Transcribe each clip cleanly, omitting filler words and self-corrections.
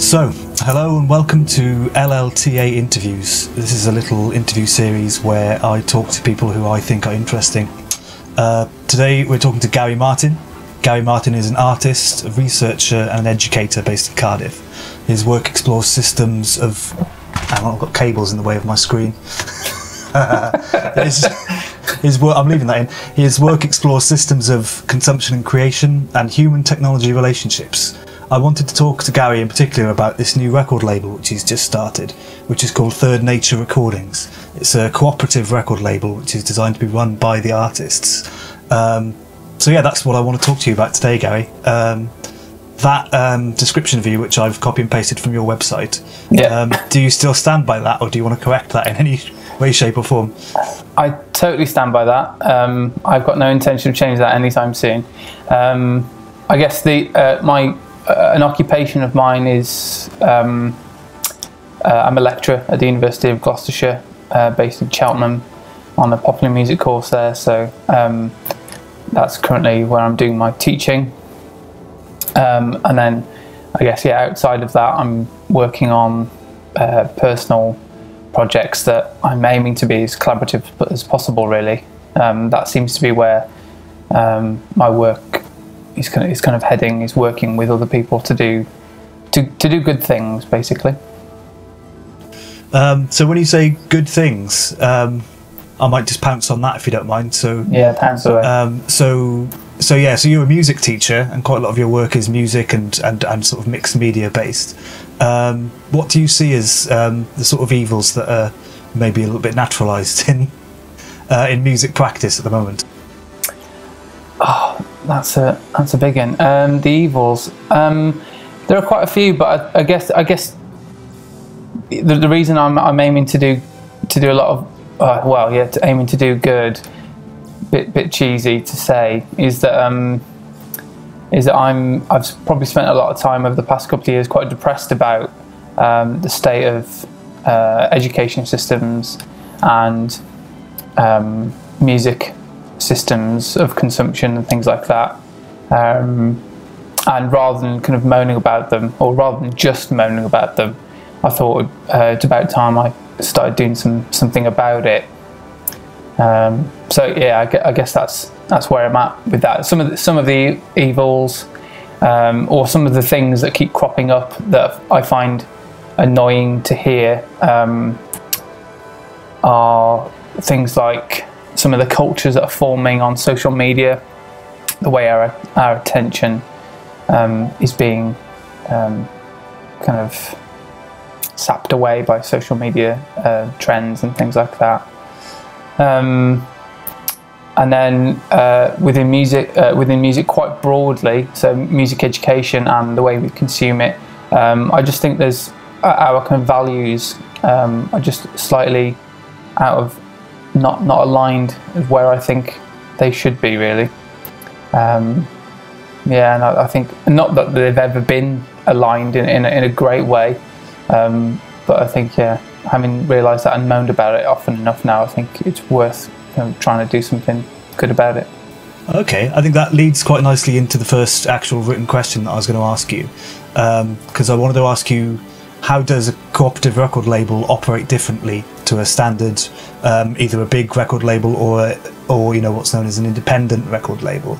So, hello and welcome to LLTA Interviews. This is a little interview series where I talk to people who I think are interesting. Today we're talking to Gary Martin. Gary Martin is an artist, a researcher and an educator based in Cardiff. His work explores systems of... Hang on, I've got cables in the way of my screen. His work, I'm leaving that in. His work explores systems of consumption and creation and human-technology relationships. I wanted to talk to Gary in particular about this new record label which he's just started, which is called Third Nature Recordings. It's a cooperative record label which is designed to be run by the artists. So yeah, that's what I want to talk to you about today, Gary. That description of you, which I've copy and pasted from your website, do you still stand by that, or do you want to correct that in any way, shape or form? I totally stand by that. I've got no intention of changing that anytime soon. I guess an occupation of mine is I'm a lecturer at the University of Gloucestershire, based in Cheltenham, on a popular music course there. So that's currently where I'm doing my teaching. And then I guess, outside of that, I'm working on personal projects that I'm aiming to be as collaborative as possible, really. That seems to be where my work is kind of heading, is working with other people to do good things, basically. So when you say good things, I might just pounce on that if you don't mind. So yeah, pounce away. So you're a music teacher, and quite a lot of your work is music and sort of mixed media based. What do you see as the sort of evils that are maybe a little bit naturalised in music practice at the moment? Oh, that's a big one. The evils. There are quite a few, but I guess the reason I'm aiming to do a lot of aiming to do good. Bit cheesy to say is that I've probably spent a lot of time over the past couple of years quite depressed about the state of education systems and music systems of consumption and things like that. And rather than kind of moaning about them, or rather than just moaning about them, I thought it's about time I started doing something about it. I guess that's where I'm at with that. Some of the evils, or some of the things that keep cropping up that I find annoying to hear, are things like some of the cultures that are forming on social media, the way our attention is being kind of sapped away by social media trends and things like that. And then within music quite broadly, so music education and the way we consume it, I just think there's our kind of values are just slightly not aligned with where I think they should be, really. And I think not that they've ever been aligned in a great way, but I think having realised that and moaned about it often enough now, I think it's worth trying to do something good about it. Okay, I think that leads quite nicely into the first actual written question that I was going to ask you, because I wanted to ask you, how does a cooperative record label operate differently to a standard, either a big record label or what's known as an independent record label?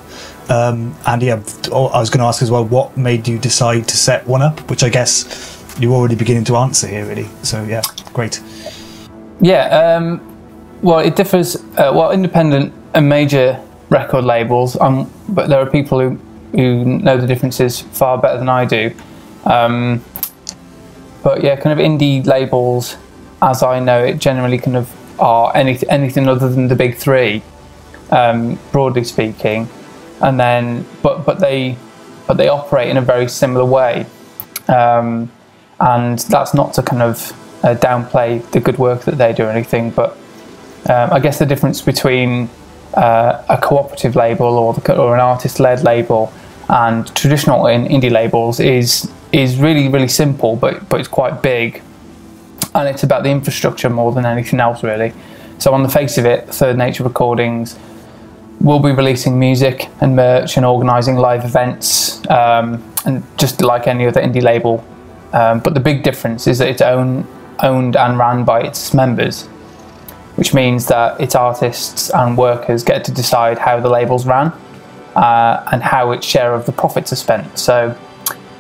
I was going to ask as well, what made you decide to set one up, which I guess you're already beginning to answer here, really. So yeah, great. Yeah, well, it differs. Independent and major record labels, but there are people who know the differences far better than I do. But yeah, kind of indie labels, as I know it, generally kind of are anything other than the big three, broadly speaking. And then, but they operate in a very similar way. And that's not to kind of downplay the good work that they do or anything, but I guess the difference between a cooperative label or an artist-led label and traditional indie labels is really, really simple, but it's quite big, and it's about the infrastructure more than anything else, really. So on the face of it, Third Nature Recordings will be releasing music and merch and organising live events, and just like any other indie label but the big difference is that it's owned and ran by its members, which means that its artists and workers get to decide how the label's ran and how its share of the profits are spent. So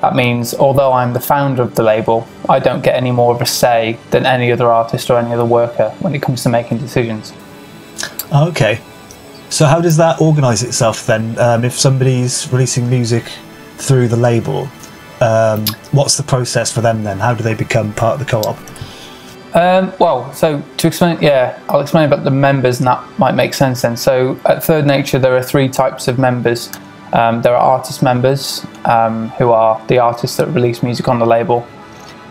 that means, although I'm the founder of the label, I don't get any more of a say than any other artist or any other worker when it comes to making decisions. Okay. So how does that organise itself then? If somebody's releasing music through the label, what's the process for them then? How do they become part of the co-op? Well, so to explain, I'll explain about the members, and that might make sense then. So at Third Nature, there are 3 types of members. There are artist members, who are the artists that release music on the label.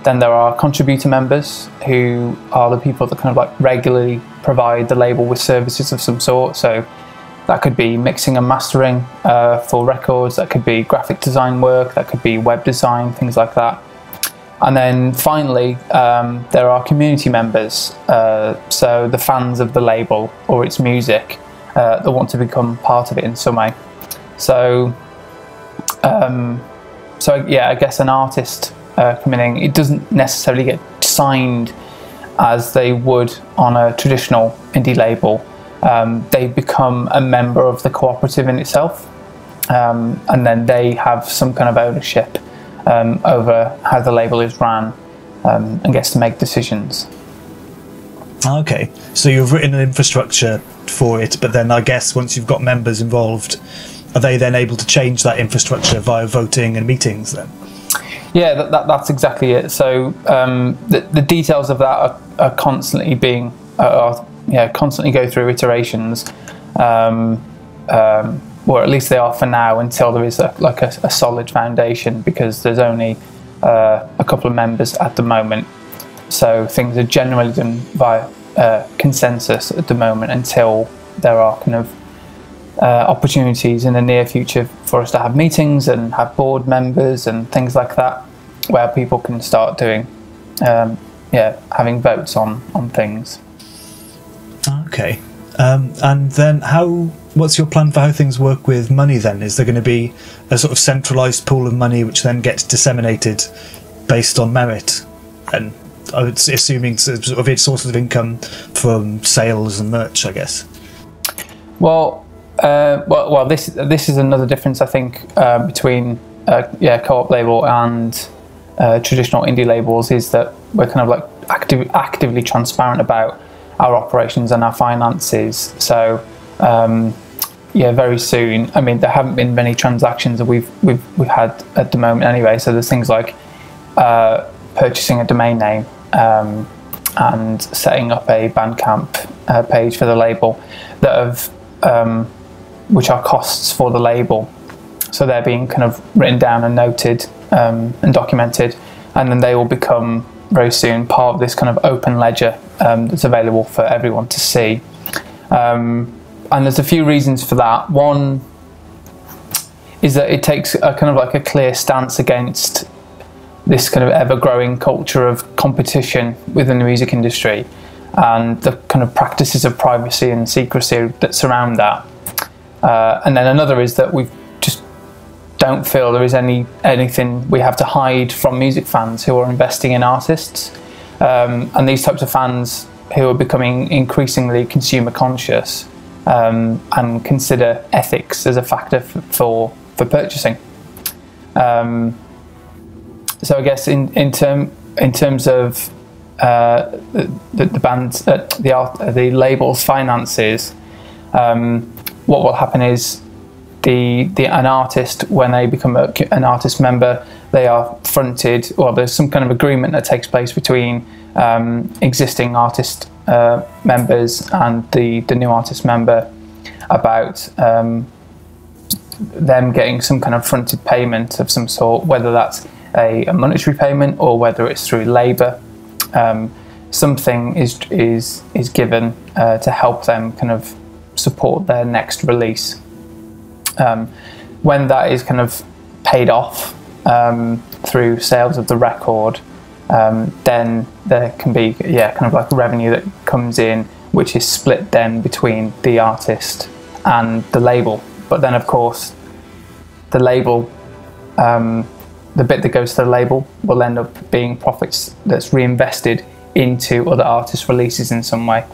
Then there are contributor members, who are the people that kind of like regularly provide the label with services of some sort. So that could be mixing and mastering for records, that could be graphic design work, that could be web design, things like that. And then finally, there are community members, so the fans of the label or its music that want to become part of it in some way. So I guess an artist coming in, it doesn't necessarily get signed as they would on a traditional indie label. They become a member of the cooperative in itself, and then they have some kind of ownership over how the label is ran, and gets to make decisions. Okay, so you've written an infrastructure for it, but then I guess once you've got members involved, are they then able to change that infrastructure via voting and meetings then? Yeah, that's exactly it. So the details of that are constantly being, constantly go through iterations, or at least they are for now, until there is a solid foundation, because there's only a couple of members at the moment. So things are generally done via consensus at the moment, until there are kind of opportunities in the near future for us to have meetings and have board members and things like that, where people can start doing, having votes on things. Okay. And then what's your plan for how things work with money then? Is there going to be a sort of centralised pool of money which then gets disseminated based on merit? And I would assuming sort of its sources of income from sales and merch, I guess. Well, this is another difference, I think, between co-op label and traditional indie labels, is that we're kind of like actively transparent about our operations and our finances. So very soon. I mean, there haven't been many transactions that we've had at the moment anyway. So there's things like purchasing a domain name and setting up a Bandcamp page for the label that have which are costs for the label. So they're being kind of written down and noted and documented, and then they will become very soon part of this kind of open ledger that's available for everyone to see. And there's a few reasons for that. One is that it takes a kind of like a clear stance against this kind of ever-growing culture of competition within the music industry and the kind of practices of privacy and secrecy that surround that. And then another is that we just don't feel there is anything we have to hide from music fans who are investing in artists. And these types of fans who are becoming increasingly consumer conscious and consider ethics as a factor for purchasing. So I guess in terms of the band's the label's finances, what will happen is an artist, when they become an artist member, they are fronted, or there's some kind of agreement that takes place between existing artist members and the new artist member about them getting some kind of fronted payment of some sort, whether that's a monetary payment or whether it's through labour. Something is given to help them kind of support their next release. When that is kind of paid off through sales of the record, then there can be kind of like revenue that comes in, which is split then between the artist and the label. But then of course the label the bit that goes to the label will end up being profits that's reinvested into other artists' releases in some way.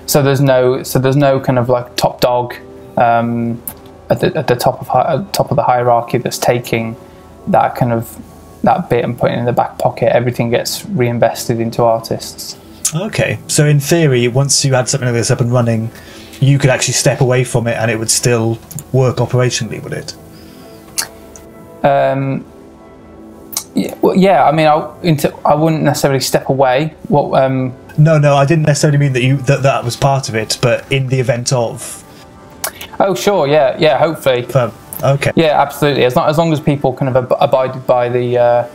So there's no kind of like top dog at the top of the hierarchy that's taking that bit and putting it in the back pocket. Everything gets reinvested into artists. Okay, so in theory, once you had something like this up and running, you could actually step away from it and it would still work operationally, would it? Yeah. I mean, I wouldn't necessarily step away. No, I didn't necessarily mean that was part of it, but in the event of. Oh, sure, yeah, hopefully. Okay. Yeah, absolutely. As long as people kind of abided by the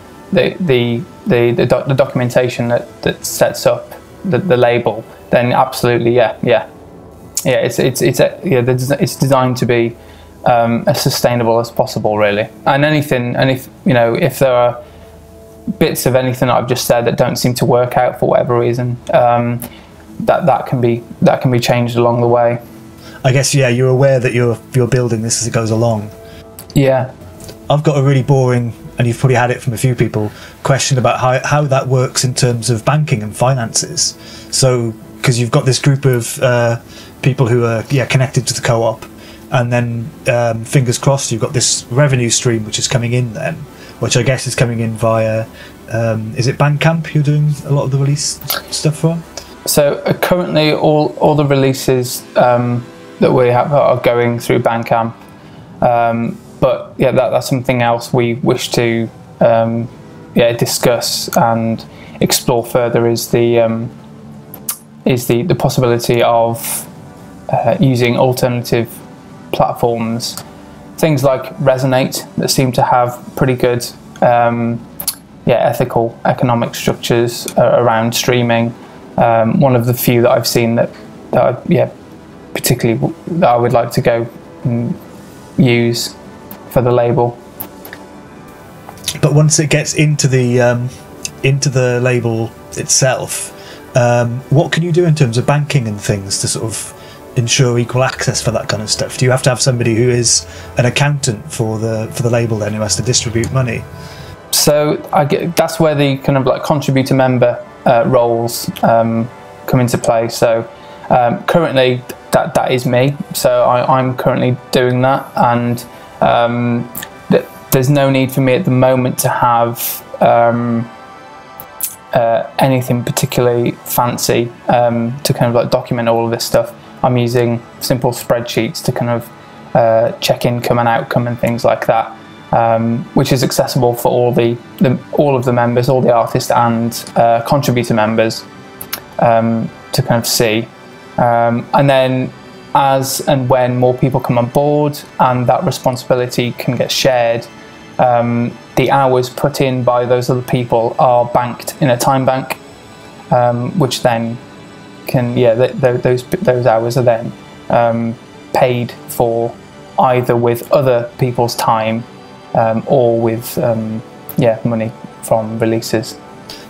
documentation that sets up the label, then absolutely, yeah. It's designed to be as sustainable as possible, really. And if there are bits of anything that I've just said that don't seem to work out for whatever reason, that can be changed along the way. I guess, yeah, you're aware that you're building this as it goes along. Yeah. I've got a really boring, and you've probably had it from a few people, question about how that works in terms of banking and finances. So, because you've got this group of people who are connected to the co-op, and then fingers crossed you've got this revenue stream which is coming in then, which I guess is coming in via, is it Bandcamp you're doing a lot of the release stuff from? So currently all the releases that we have are going through Bandcamp, but yeah, that's something else we wish to discuss and explore further, is the possibility of using alternative platforms, things like Resonate, that seem to have pretty good ethical economic structures around streaming. One of the few that I've seen that particularly that I would like to go and use for the label. But once it gets into the label itself, what can you do in terms of banking and things to sort of ensure equal access for that kind of stuff? Do you have to have somebody who is an accountant for the label then, who has to distribute money? So that's where the kind of like contributor member roles come into play. So currently that is me. So I'm currently doing that, and there's no need for me at the moment to have anything particularly fancy to kind of like document all of this stuff. I'm using simple spreadsheets to kind of check income and outcome and things like that, which is accessible for all of the members, all the artists and contributor members to kind of see. And then as and when more people come on board and that responsibility can get shared, the hours put in by those other people are banked in a time bank, which then can those hours are then paid for either with other people's time or with money from releases.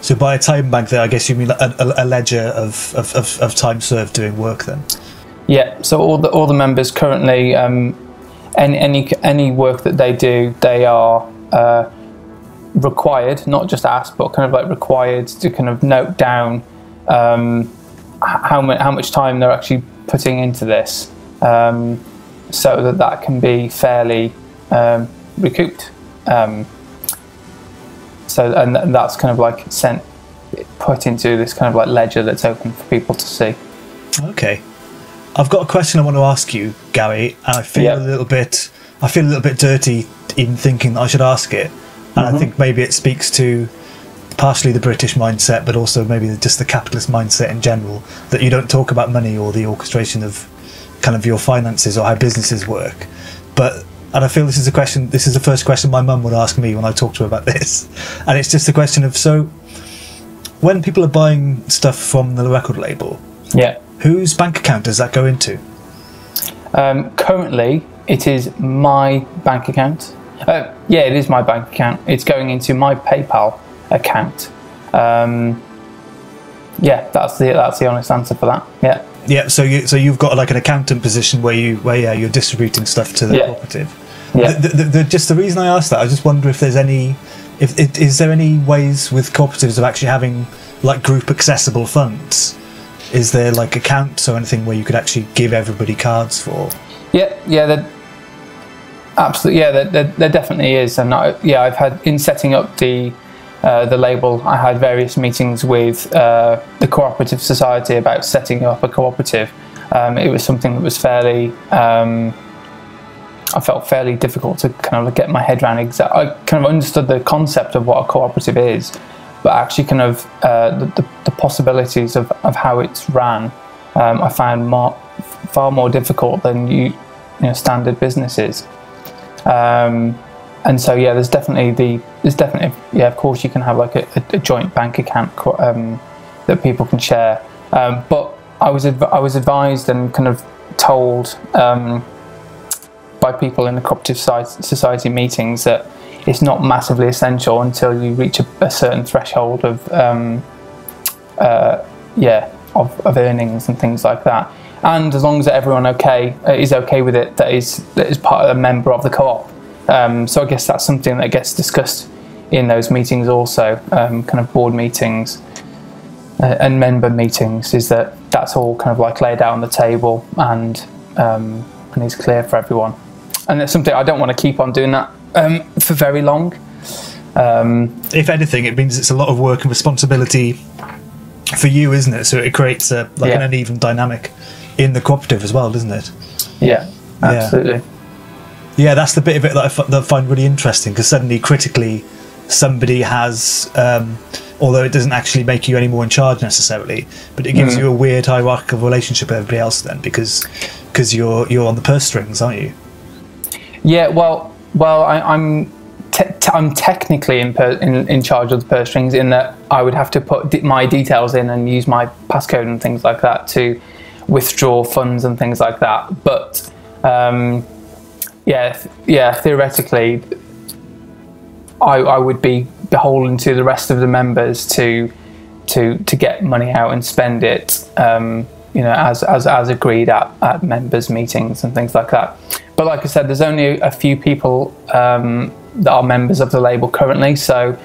So by a time bank there, I guess you mean a ledger of time served doing work then? Yeah, so all the members currently, any work that they do, they are required, not just asked, but kind of like required to kind of note down how much time they're actually putting into this, so that can be fairly recouped. So and that's kind of like put into this kind of like ledger that's open for people to see. Okay, I've got a question I want to ask you, Gary, and I feel a little bit dirty even thinking that I should ask it, and I think maybe it speaks to partially the British mindset, but also maybe just the capitalist mindset in general, that you don't talk about money or the orchestration of kind of your finances or how businesses work. And I feel this is the first question my mum would ask me when I talk to her about this, and it's just a question of, so when people are buying stuff from the record label, whose bank account does that go into? Currently it is my bank account. It is my bank account. It's going into my PayPal account. That's the honest answer for that. So you've got like an accountant position where you're distributing stuff to the cooperative. Just the reason I asked that, I just wonder if there's any Is there any ways with cooperatives of actually having like group accessible funds? Is there like accounts or anything where you could actually give everybody cards for? Yeah, absolutely. Yeah, there definitely is, and I've had in setting up the label. I had various meetings with the cooperative society about setting up a cooperative. It was something that was fairly. I felt fairly difficult to kind of get my head around. I kind of understood the concept of what a cooperative is, but actually kind of the possibilities of how it's ran, I found far more difficult than standard businesses. And so there's definitely of course you can have like a joint bank account that people can share. But I was advised and kind of told by people in the cooperative society meetings that it's not massively essential until you reach a certain threshold of earnings and things like that. And as long as everyone is okay with it, that is part of a member of the co-op. So I guess that's something that gets discussed in those meetings also, kind of board meetings and member meetings, is that's all kind of like laid out on the table and is clear for everyone. And it's something I don't want to keep on doing that for very long. If anything, it means it's a lot of work and responsibility for you, isn't it? So it creates an uneven dynamic in the cooperative as well, doesn't it? Yeah, absolutely. Yeah, that's the bit of it that I find really interesting, because suddenly critically somebody has, although it doesn't actually make you any more in charge necessarily, but it gives you a weird hierarchical relationship with everybody else then, because you're on the purse strings, aren't you? Yeah, well, I'm technically in charge of the purse strings, in that I would have to put my details in and use my passcode and things like that to withdraw funds and things like that. But theoretically, I would be beholden to the rest of the members to get money out and spend it, as agreed at members' meetings and things like that. But like I said, there's only a few people that are members of the label currently, so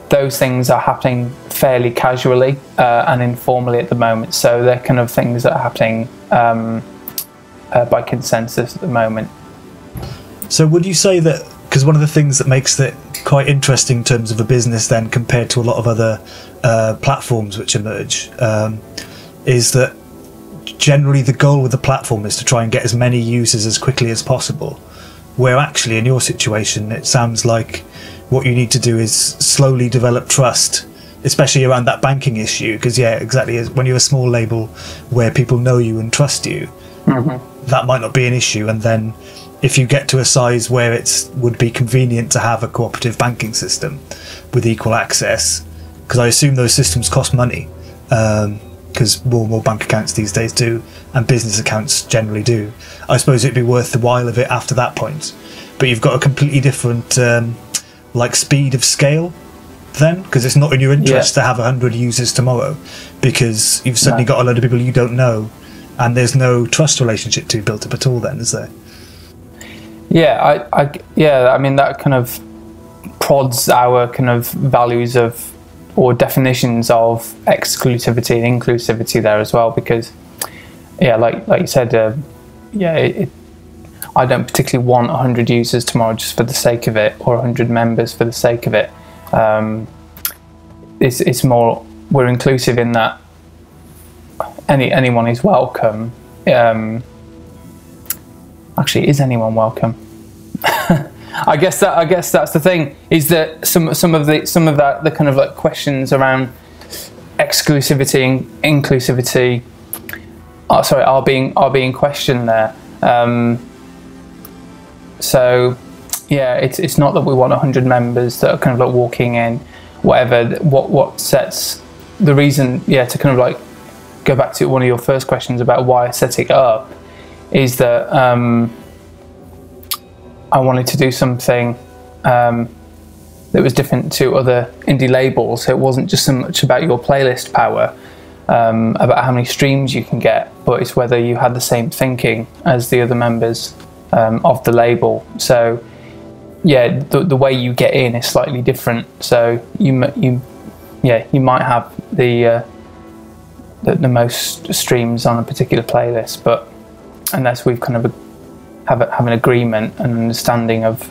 those things are happening fairly casually and informally at the moment. So they're kind of things that are happening by consensus at the moment. So would you say that, because one of the things that makes it quite interesting in terms of a business then compared to a lot of other platforms which emerge, is that generally the goal with the platform is to try and get as many users as quickly as possible, where actually in your situation it sounds like what you need to do is slowly develop trust, especially around that banking issue, because exactly, when you're a small label where people know you and trust you, that might not be an issue. And then if you get to a size where it would be convenient to have a cooperative banking system with equal access, because I assume those systems cost money, because more and more bank accounts these days do, and business accounts generally do. I suppose it'd be worth the while of it after that point. But you've got a completely different speed of scale then, because it's not in your interest to have 100 users tomorrow, because you've suddenly got a load of people you don't know, and there's no trust relationship to be built up at all then, is there? Yeah, I mean, that kind of prods our kind of values of, or definitions of, exclusivity and inclusivity there as well, because like you said, I don't particularly want 100 users tomorrow just for the sake of it, or 100 members for the sake of it. It's more, we're inclusive in that anyone is welcome. Actually, is anyone welcome? I guess that's the thing, is that some of that, the kind of like questions around exclusivity and inclusivity are being questioned there. So it's not that we want 100 members that are kind of like walking in, whatever. What sets the reason, to kind of like go back to one of your first questions about why I set it up, is that I wanted to do something that was different to other indie labels. So it wasn't just so much about your playlist power, about how many streams you can get, but it's whether you had the same thinking as the other members of the label. So yeah, the way you get in is slightly different. So you might have the most streams on a particular playlist, but unless we've kind of have an agreement and understanding of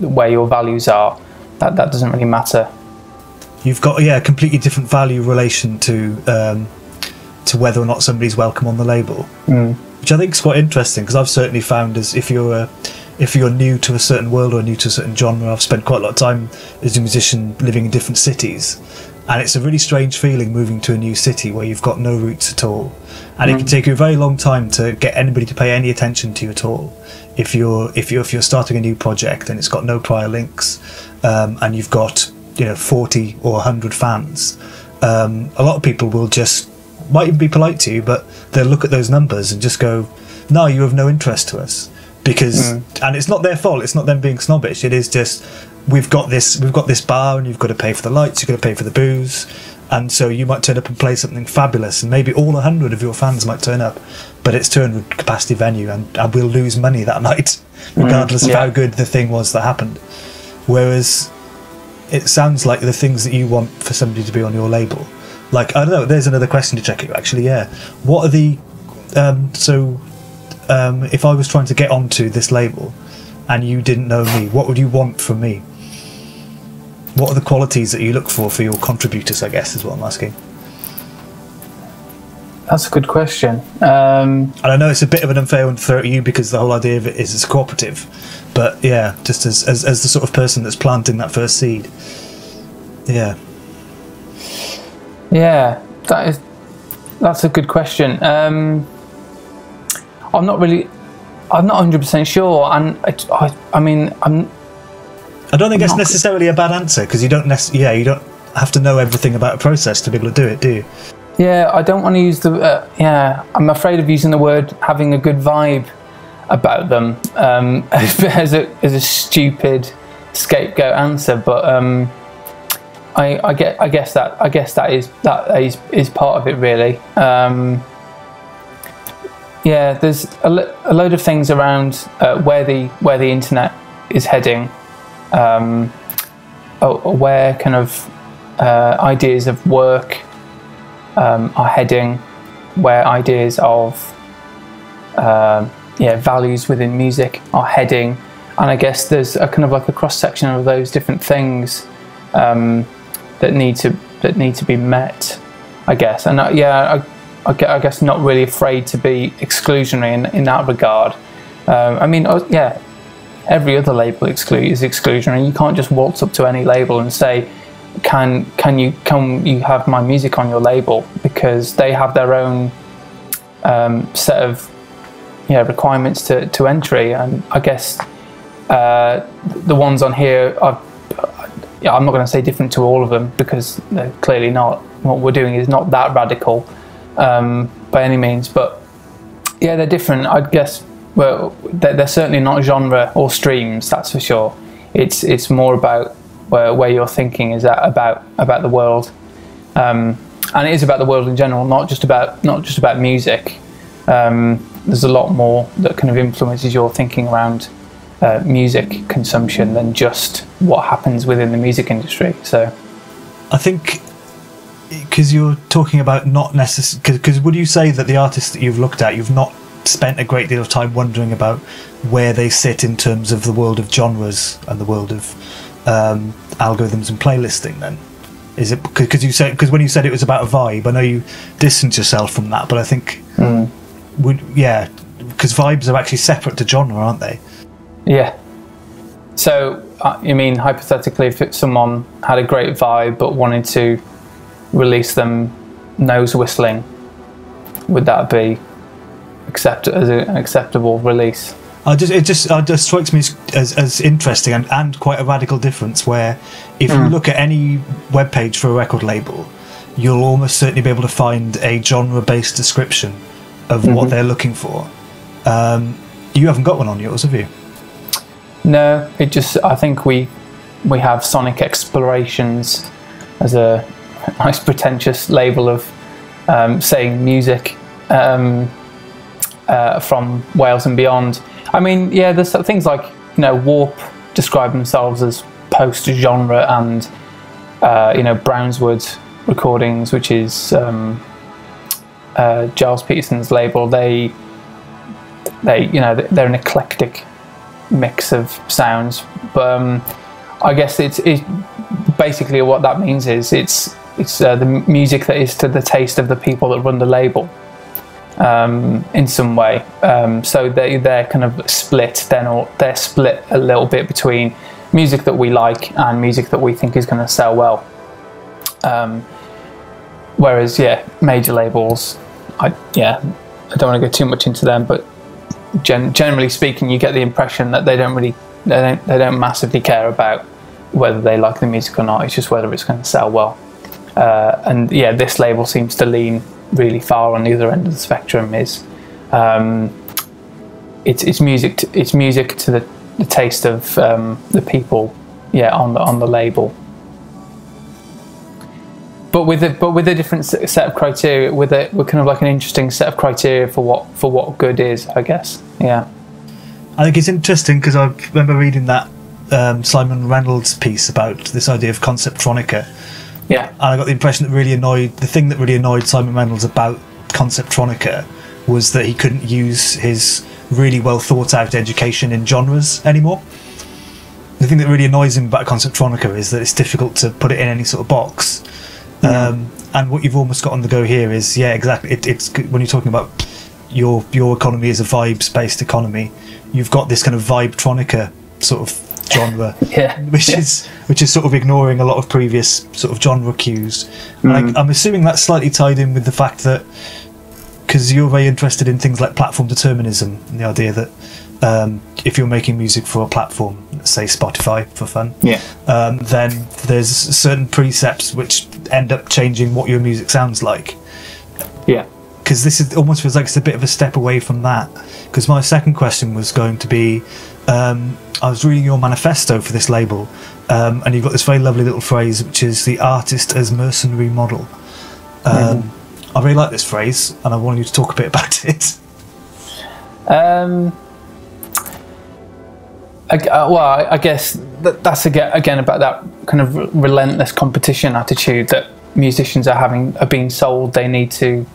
where your values are, that doesn't really matter. You've got a completely different value relation to whether or not somebody's welcome on the label, which I think is quite interesting, because I've certainly found as if you're new to a certain world or new to a certain genre. I've spent quite a lot of time as a musician living in different cities, and it's a really strange feeling moving to a new city where you've got no roots at all, and it can take you a very long time to get anybody to pay any attention to you at all. If you're starting a new project and it's got no prior links, and you've got 40 or 100 fans, a lot of people might even be polite to you, but they'll look at those numbers and just go, "No, you have no interest to us." Because and it's not their fault, it's not them being snobbish, it is just we've got this bar, and you've got to pay for the lights, you've got to pay for the booze, and so you might turn up and play something fabulous, and maybe all 100 of your fans might turn up, but it's 200 capacity venue, and we'll lose money that night regardless of how good the thing was that happened. Whereas it sounds like the things that you want for somebody to be on your label, like, I don't know, there's another question to check you actually. What are the if I was trying to get onto this label and you didn't know me, what would you want from me? What are the qualities that you look for your contributors, I guess, is what I'm asking. That's a good question. And I know it's a bit of an unfair one to throw at you, because the whole idea of it is it's cooperative, but yeah, just as the sort of person that's planting that first seed. That's a good question. I'm not 100% sure, and I mean, I don't think it's necessarily a bad answer, because you don't have to know everything about a process to be able to do it, do you? Yeah, I don't want to use I'm afraid of using the word having a good vibe about them as a stupid scapegoat answer, but I guess that is part of it, really. There's a load of things around where the internet is heading, where kind of ideas of work are heading, where ideas of values within music are heading, and I guess there's a kind of like a cross section of those different things that need to be met, I guess. And I guess not really afraid to be exclusionary in that regard. I mean, every other label is exclusionary. You can't just waltz up to any label and say, can you have my music on your label, because they have their own set of requirements to entry. And I guess the ones on here I'm not going to say different to all of them, because they're clearly not. What we're doing is not that radical by any means, but they're different, I guess. Well, they're certainly not genre or streams, that's for sure. It's more about where your thinking is about the world, and it is about the world in general, not just about music. There's a lot more that kind of influences your thinking around music consumption than just what happens within the music industry. So I think, because you're talking about not necessarily, because would you say that the artists that you've looked at, you've not spent a great deal of time wondering about where they sit in terms of the world of genres and the world of algorithms and playlisting? Then is it because when you said it was about a vibe, I know you distance yourself from that, but I think because vibes are actually separate to genre, aren't they? Yeah. So you mean hypothetically, if someone had a great vibe but wanted to release them nose whistling, would that be as an acceptable release? It just strikes me as interesting and quite a radical difference, where if you look at any webpage for a record label, you'll almost certainly be able to find a genre-based description of what they're looking for. You haven't got one on yours, have you? No, I think we have Sonic Explorations as a nice pretentious label of saying music from Wales and beyond. I mean, there's things like Warp describe themselves as post-genre, and you know, Brownswood Recordings, which is Giles Peterson's label, they you know, they're an eclectic mix of sounds, but I guess it's basically what that means is it's the music that is to the taste of the people that run the label, in some way. So they're kind of split. They're split a little bit between music that we like and music that we think is going to sell well. Whereas, yeah, major labels, I don't want to go too much into them, but generally speaking, you get the impression that they don't massively care about whether they like the music or not. It's just whether it's going to sell well. And yeah, this label seems to lean really far on the other end of the spectrum. It's music to the taste of the people, yeah, on the label. But with a different set of criteria, with kind of like an interesting set of criteria for what good is, I guess. Yeah, I think it's interesting because I remember reading that Simon Reynolds piece about this idea of conceptronica. Yeah, and I got the impression that the thing that really annoyed Simon Reynolds about conceptronica was that he couldn't use his really well thought out education in genres anymore. The thing that really annoys him about conceptronica is that it's difficult to put it in any sort of box. And what you've almost got on the go here is, yeah, exactly. It's when you're talking about your economy is a vibes based economy, you've got this kind of vibe-tronica sort of genre, yeah, which is sort of ignoring a lot of previous sort of genre cues. I'm assuming that's slightly tied in with the fact that, because you're very interested in things like platform determinism and the idea that if you're making music for a platform, let's say Spotify for fun, then there's certain precepts which end up changing what your music sounds like. Yeah. Because this almost feels like it's a bit of a step away from that. Because my second question was going to be, I was reading your manifesto for this label, and you've got this very lovely little phrase, which is the artist as mercenary model. I really like this phrase, and I want you to talk a bit about it. I guess that's again about that kind of relentless competition attitude that musicians are being sold they need to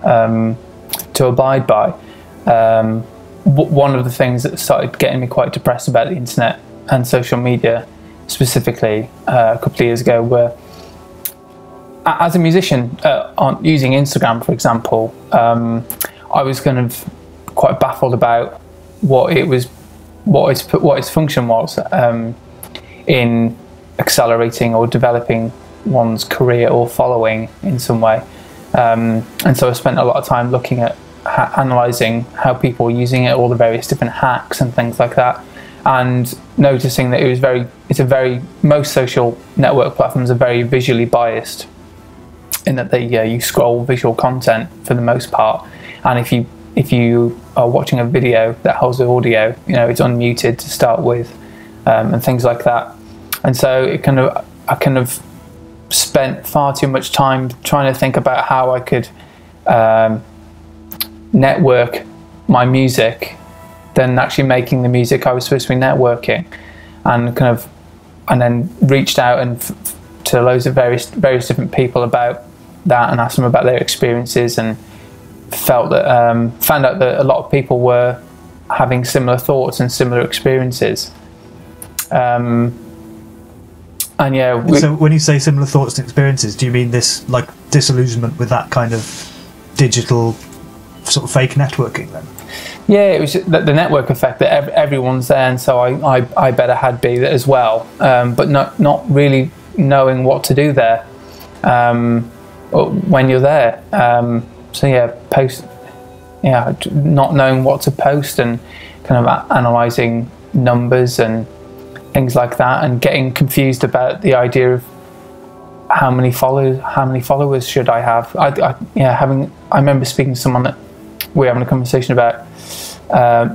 abide by. One of the things that started getting me quite depressed about the internet and social media specifically a couple of years ago were, as a musician, on using Instagram, for example, I was kind of quite baffled about what its function was in accelerating or developing one's career or following in some way. And so I spent a lot of time looking at analysing how people were using it, all the various different hacks and things like that, and noticing that most social network platforms are very visually biased in that you scroll visual content for the most part, and if you are watching a video that holds the audio, it's unmuted to start with, and things like that. And so I kind of spent far too much time trying to think about how I could network my music than actually making the music I was supposed to be networking, and then reached out to loads of various different people about that and asked them about their experiences, and found out that a lot of people were having similar thoughts and similar experiences. So when you say similar thoughts and experiences, do you mean this like disillusionment with that kind of digital sort of fake networking then? Yeah, it was the network effect that everyone's there, and so I better had be there as well, but not really knowing what to do there when you're there. Not knowing what to post and kind of analysing numbers and things like that, and getting confused about the idea of how many followers should I have. I remember speaking to someone that we were having a conversation about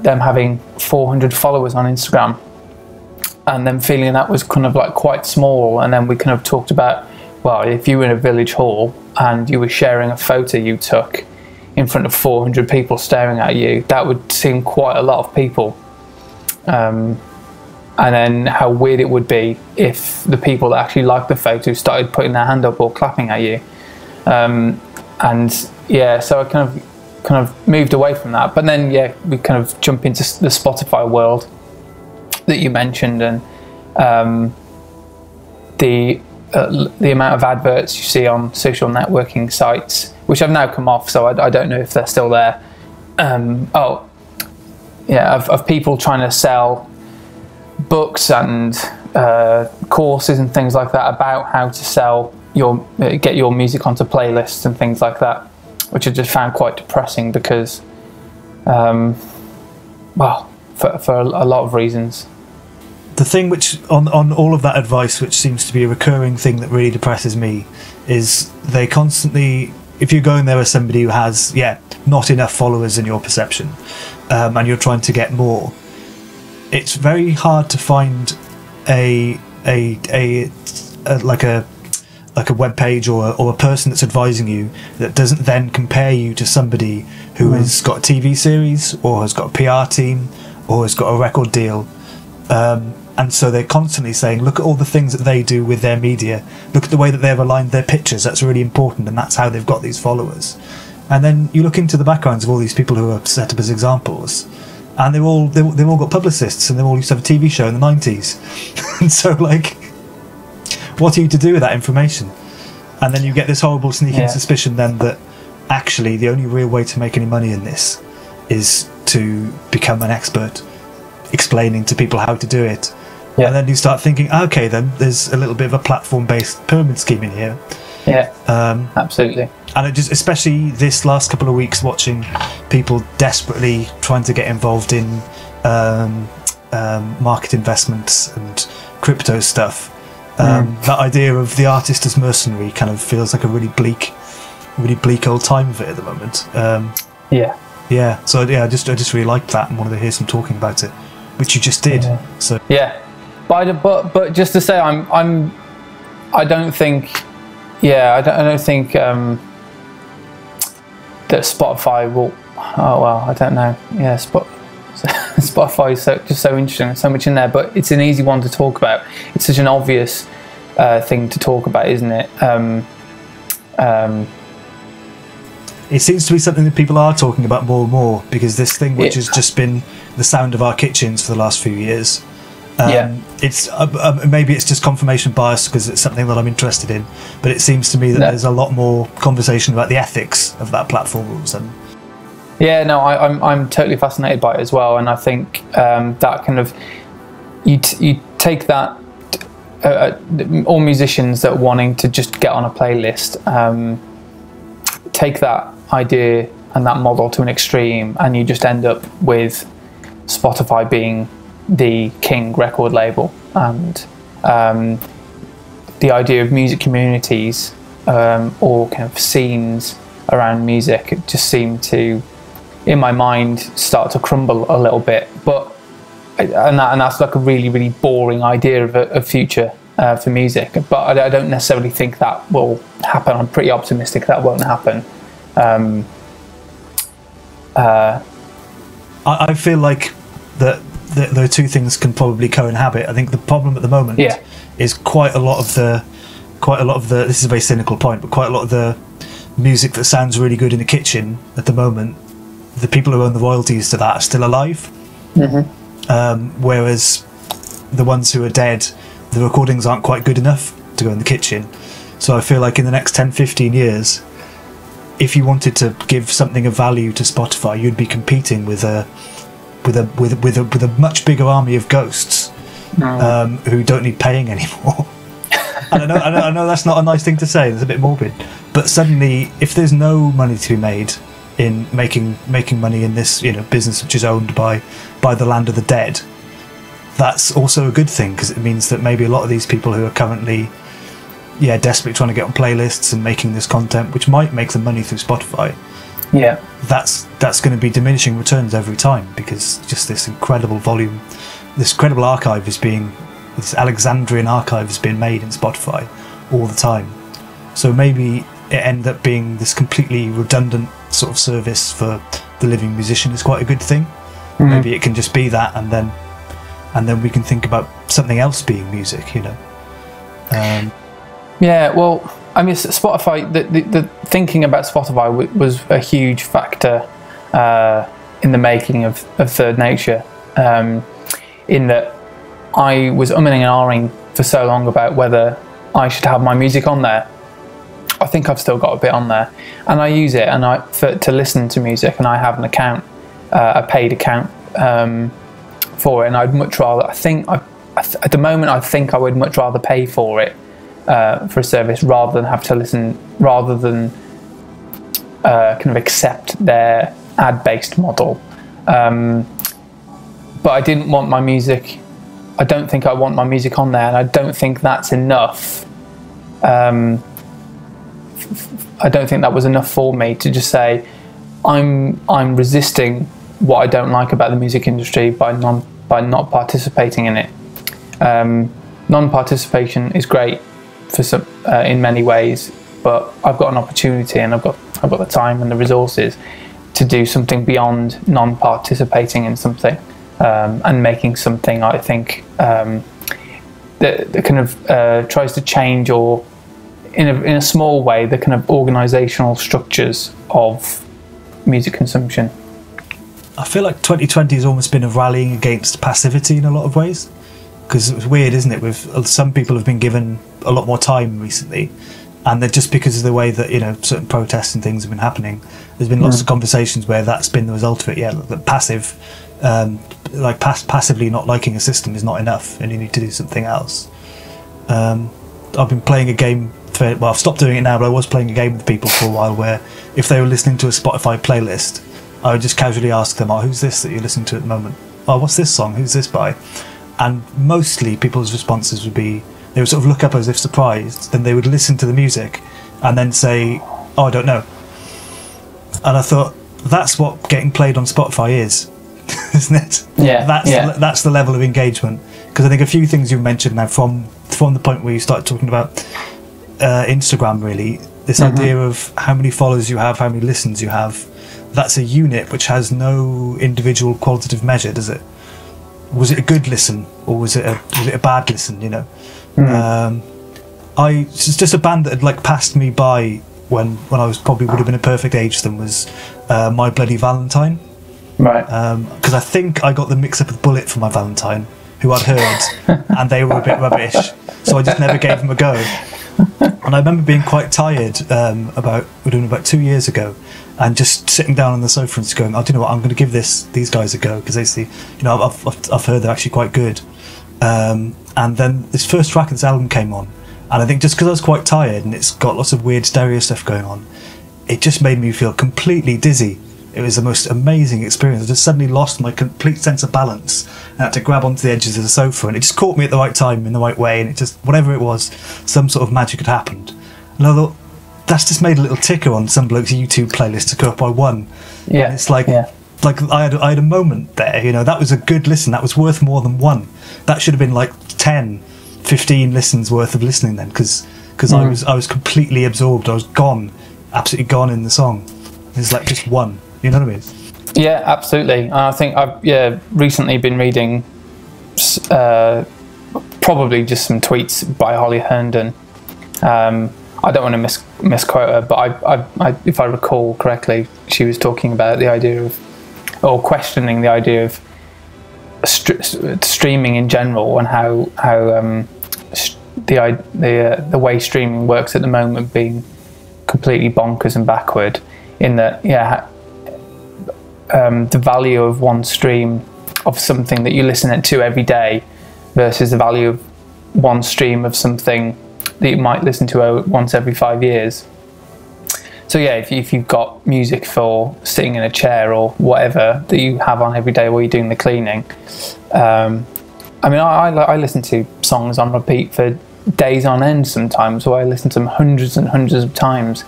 them having 400 followers on Instagram, and them feeling that was kind of like quite small. And then we kind of talked about, well, if you were in a village hall and you were sharing a photo you took in front of 400 people staring at you, that would seem quite a lot of people. and then how weird it would be if the people that actually liked the photo started putting their hand up or clapping at you. And yeah, so I kind of moved away from that. But then yeah, we kind of jump into the Spotify world that you mentioned, and the amount of adverts you see on social networking sites, which have now come off, so I don't know if they're still there. Of people trying to sell books and courses and things like that about how to get your music onto playlists and things like that, which I just found quite depressing because, for a lot of reasons. The thing which, on all of that advice, which seems to be a recurring thing that really depresses me, is they constantly, if you're going there as somebody who has, not enough followers in your perception, and you're trying to get more, it's very hard to find a web page or a person that's advising you that doesn't then compare you to somebody who has got a TV series or has got a PR team or has got a record deal. And so they're constantly saying, look at all the things that they do with their media. Look at the way that they've aligned their pictures. That's really important, and that's how they've got these followers. And then you look into the backgrounds of all these people who are set up as examples, and they've all got publicists, and they all used to have a TV show in the 90s. And so, like, what are you to do with that information? And then you get this horrible sneaking suspicion then that actually the only real way to make any money in this is to become an expert, explaining to people how to do it. Yeah. And then you start thinking, okay, then there's a little bit of a platform-based pyramid scheme in here. Yeah, absolutely. And it just, especially this last couple of weeks, watching people desperately trying to get involved in market investments and crypto stuff. That idea of the artist as mercenary kind of feels like a really bleak old time of it at the moment. Yeah. So I just really liked that and wanted to hear some talking about it, which you just did. Yeah. So yeah, but just to say, I don't think that Spotify will. Oh well, I don't know. Yeah, Spotify is just so interesting. So much in there, but it's an easy one to talk about. It's such an obvious thing to talk about, isn't it? It seems to be something that people are talking about more and more, because this thing which has just been the sound of our kitchens for the last few years. It's maybe it's just confirmation bias because it's something that I'm interested in, but it seems to me that there's a lot more conversation about the ethics of that platform all of a sudden. Yeah, no, I'm totally fascinated by it as well, and I think that kind of you take that all musicians that are wanting to just get on a playlist, take that idea and that model to an extreme, and you just end up with Spotify being the king record label, and the idea of music communities or kind of scenes around music just seem to, in my mind, start to crumble a little bit. But that's like a really, really boring idea of a future for music. But I don't necessarily think that will happen. I'm pretty optimistic that won't happen. I feel like that the two things can probably co-inhabit. I think the problem at the moment is quite a lot of the. This is a very cynical point, but quite a lot of the music that sounds really good in the kitchen at the moment, the people who own the royalties to that are still alive. Mm-hmm. Whereas the ones who are dead, the recordings aren't quite good enough to go in the kitchen. So I feel like in the next 10-15 years, if you wanted to give something of value to Spotify, you'd be competing with a much bigger army of ghosts who don't need paying anymore. And I know that's not a nice thing to say. It's a bit morbid, but suddenly, if there's no money to be made in making money in this business which is owned by the land of the dead, that's also a good thing, because it means that maybe a lot of these people who are currently desperately trying to get on playlists and making this content, which might make them money through Spotify, that's going to be diminishing returns every time, because just this incredible volume, this incredible archive this Alexandrian archive is being made in Spotify all the time. So maybe it ended up being this completely redundant sort of service for the living musician is quite a good thing. Maybe it can just be that, and then and then we can think about something else being music, you know. Yeah, well, I mean, Spotify, the thinking about Spotify was a huge factor in the making of Third Nature, in that I was umming and ahhing for so long about whether I should have my music on there. I think I've still got a bit on there, and I use it to listen to music, and I have an account, a paid account for it, and I'd much rather, at the moment, I think I would much rather pay for it, for a service, rather than have to listen, rather than kind of accept their ad-based model. But I didn't want my music, I don't think I want my music on there, and I don't think that's enough. I don't think that was enough for me to just say, I'm resisting what I don't like about the music industry by not participating in it. Non-participation is great for some, in many ways, but I've got an opportunity, and I've got the time and the resources to do something beyond non-participating in something, and making something, I think, that kind of tries to change, or in a small way, the kind of organisational structures of music consumption. I feel like 2020 has almost been a rallying against passivity in a lot of ways, because it's weird, isn't it? With some people have been given a lot more time recently, and they're just because of the way that, you know, certain protests and things have been happening. There's been lots of conversations where that's been the result of it. Yeah, that passive, passively not liking a system is not enough, and you need to do something else. I've been playing a game. Well, I've stopped doing it now, but I was playing a game with people for a while where if they were listening to a Spotify playlist, I would just casually ask them, oh, who's this that you're listening to at the moment? Oh, what's this song? Who's this by? And mostly people's responses would be, they would sort of look up as if surprised, then they would listen to the music and then say, oh, I don't know. And I thought, that's what getting played on Spotify is, isn't it? Yeah. That's the level of engagement. Because I think a few things you've mentioned now, from the point where you started talking about Instagram, really, this idea of how many followers you have, how many listens you have, that's a unit which has no individual qualitative measure, does it? Was it a good listen, or was it a bad listen, you know? It's just a band that had like passed me by when I was probably would have been a perfect age for them was My Bloody Valentine. Right. Because I think I got the mix up with Bullet for My Valentine, who I'd heard, and they were a bit rubbish, so I just never gave them a go. And I remember being quite tired about 2 years ago, and just sitting down on the sofa and just going, oh, do you know what, I'm going to give these guys a go, because they see, you know, I've heard they're actually quite good. And then this first track of this album came on, and I think just because I was quite tired and it's got lots of weird stereo stuff going on, it just made me feel completely dizzy. It was the most amazing experience. I just suddenly lost my complete sense of balance and had to grab onto the edges of the sofa, and it just caught me at the right time, in the right way, and it just, whatever it was, some sort of magic had happened. And I thought, that's just made a little ticker on some bloke's YouTube playlist to go up by one. Yeah. And it's like I had a moment there, you know, that was a good listen, that was worth more than one. That should have been like 10, 15 listens worth of listening then, because I was completely absorbed, I was gone, absolutely gone in the song. It's like just one. You know what I mean? Yeah, absolutely. I think I've recently been reading probably just some tweets by Holly Herndon. I don't want to misquote her, but I, if I recall correctly, she was talking about the idea of, or questioning the idea of streaming in general, and how the way streaming works at the moment being completely bonkers and backward. In that, the value of one stream of something that you listen to every day versus the value of one stream of something that you might listen to once every 5 years. So yeah, if you've got music for sitting in a chair or whatever that you have on every day while you're doing the cleaning, I mean, I listen to songs on repeat for days on end sometimes, or I listen to them hundreds and hundreds of times,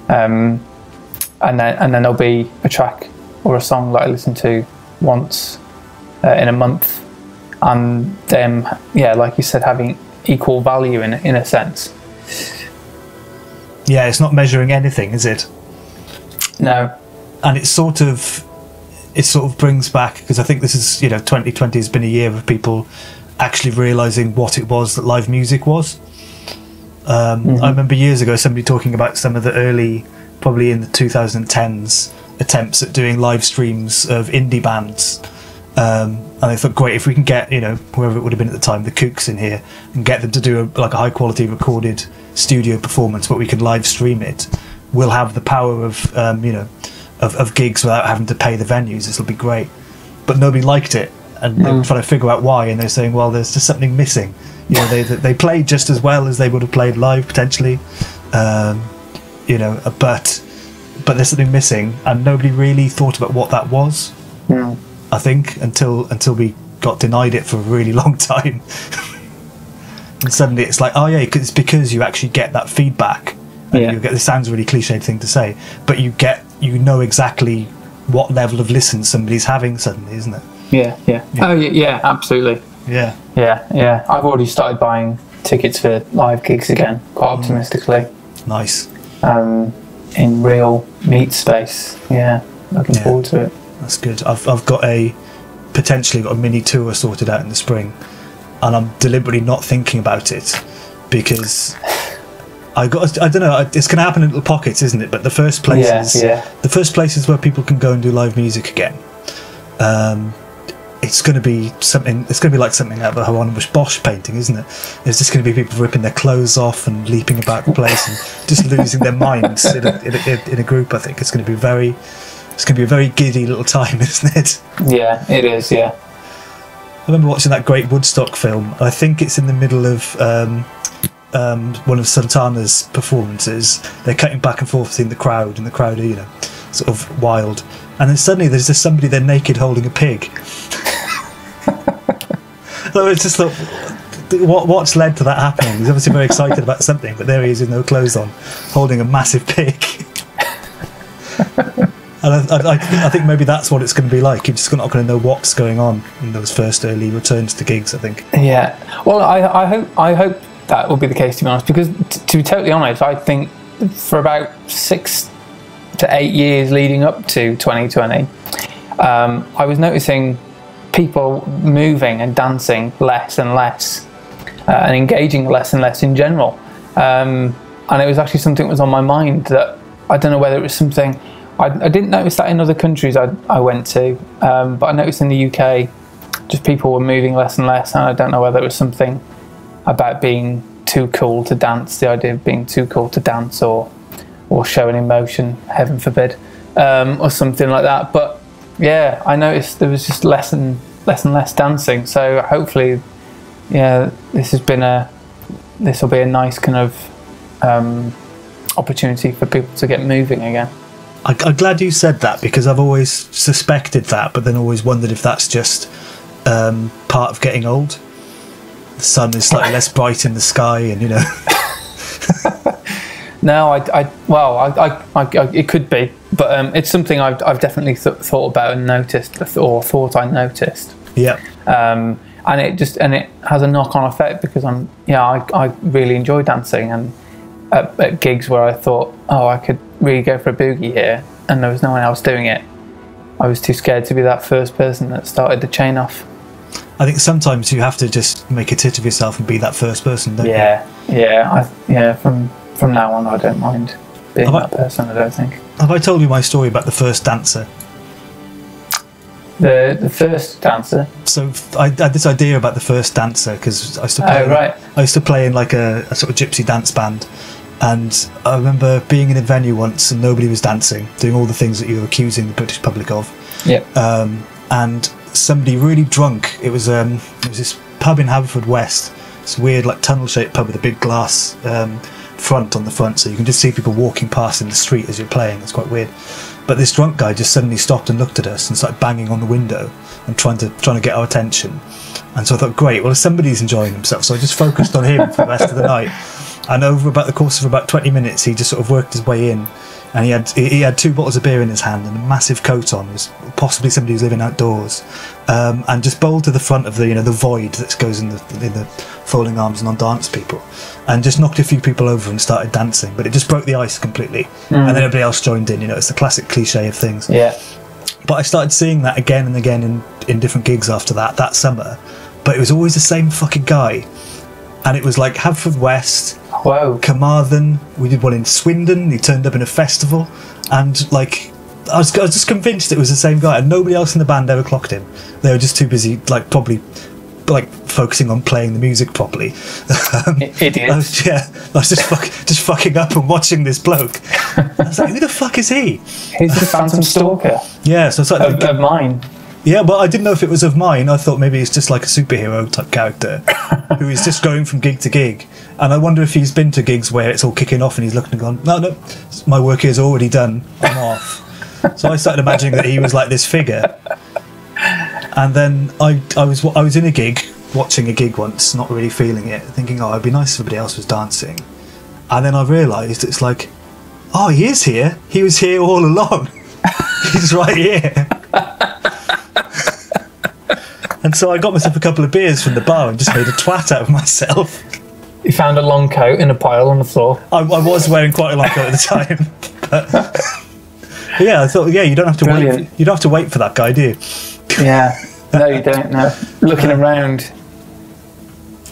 and then there'll be a track or a song that I listen to once in a month, and them, like you said, having equal value in a sense. Yeah, it's not measuring anything, is it? No. And it's sort of, it sort of brings back, because I think this is, 2020 has been a year of people actually realising what it was that live music was. I remember years ago somebody talking about some of the early, probably in the 2010s, attempts at doing live streams of indie bands. And I thought, great, if we can get, whoever it would have been at the time, the Kooks in here, and get them to do a high quality recorded studio performance, but we can live stream it, we'll have the power of, of gigs without having to pay the venues. This will be great. But nobody liked it, and they were trying to figure out why, and they're saying, well, there's just something missing. They played just as well as they would have played live, potentially, but there's something missing, and nobody really thought about what that was. I think until we got denied it for a really long time. And suddenly it's like, oh yeah, it's because you actually get that feedback. And you get, this sounds a really cliched thing to say, but you know exactly what level of listen somebody's having suddenly, isn't it? Yeah. Oh yeah, absolutely. Yeah. I've already started buying tickets for live gigs again, quite optimistically. Nice. In real meat space. Yeah, looking forward to it. That's good. I've got potentially got a mini tour sorted out in the spring, and I'm deliberately not thinking about it because I don't know. It's going to happen in little pockets, isn't it? But the first places where people can go and do live music again. It's going to be something. It's going to be like something out of a Hieronymus Bosch painting, isn't it? There's just going to be people ripping their clothes off and leaping about the place and just losing their minds in a group. I think it's going to be a very giddy little time, isn't it? Yeah, it is. Yeah. I remember watching that great Woodstock film. I think it's in the middle of one of Santana's performances. They're cutting back and forth between the crowd, and the crowd are, sort of wild. And then suddenly there's just somebody there naked holding a pig. So it's just like, what's led to that happening? He's obviously very excited about something, but there he is with no clothes on, holding a massive pig. And I think maybe that's what it's going to be like. You're just not going to know what's going on in those first early returns to gigs, I think. Yeah. Well, I hope that will be the case, to be honest, because to be totally honest, I think for about 6 to 8 years leading up to 2020, I was noticing people moving and dancing less and less, and engaging less and less in general. And it was actually something that was on my mind, that I don't know whether it was something... I didn't notice that in other countries I went to, but I noticed in the UK just people were moving less and less, and I don't know whether it was something about being too cool to dance, the idea of being too cool to dance or show an emotion, heaven forbid, or something like that. But yeah, I noticed there was just less and less dancing. So hopefully, this will be a nice kind of opportunity for people to get moving again. I'm glad you said that, because I've always suspected that, but then always wondered if that's just part of getting old. The sun is slightly less bright in the sky, and No, it could be, but it's something I've definitely thought about and noticed, or thought I noticed. Yeah. And it has a knock-on effect, because I really enjoy dancing, and at gigs where I thought, I could really go for a boogie here, and there was no one else doing it, I was too scared to be that first person that started the chain off. I think sometimes you have to just make a tit of yourself and be that first person, don't you? From now on, I don't mind being that person, I don't think. Have I told you my story about the first dancer? The first dancer? So I had this idea about the first dancer, because I used to play in like a sort of gypsy dance band, and I remember being in a venue once and nobody was dancing, doing all the things that you're accusing the British public of. Yeah. And somebody really drunk, it was this pub in Haverfordwest, this weird like tunnel-shaped pub with a big glass front on the front, so you can just see people walking past in the street as you're playing. It's quite weird. But this drunk guy just suddenly stopped and looked at us and started banging on the window and trying to get our attention. And so I thought, great, well, if somebody's enjoying himself, so I just focused on him for the rest of the night. And over about the course of about 20 minutes, he just sort of worked his way in, and he had 2 bottles of beer in his hand and a massive coat on. It was possibly somebody who's living outdoors, and just bowled to the front of the the void that goes in the folding arms and on dance people, and just knocked a few people over and started dancing. But it just broke the ice completely, and then everybody else joined in. It's the classic cliche of things. Yeah. But I started seeing that again and again in different gigs after that summer. But it was always the same fucking guy. And it was like Haverfordwest, Whoa. Carmarthen, we did one in Swindon, he turned up in a festival, and like I was just convinced it was the same guy, and nobody else in the band ever clocked him. They were just too busy, like probably like focusing on playing the music properly. Idiots. I was just fucking up and watching this bloke. I was like, who the fuck is he? He's the Phantom Stalker Yeah, so it's like of mine. yeah, but I didn't know if it was of mine. I thought maybe it's just like a superhero type character who is just going from gig to gig. And I wonder if he's been to gigs where it's all kicking off and he's looking and gone, no, my work here is already done. I'm off. So I started imagining that he was like this figure. And then I was in a gig, watching a gig once, not really feeling it, thinking, oh, it'd be nice if everybody else was dancing. And then I realised it's like, oh, he is here. He was here all along. He's right here. And so I got myself a couple of beers from the bar and just made a twat out of myself. You found a long coat in a pile on the floor. I was wearing quite a long coat at the time. But yeah, I thought, yeah, you don't have to Brilliant. wait. You don't have to wait for that guy, do you? Yeah. No, you don't. No. Looking around,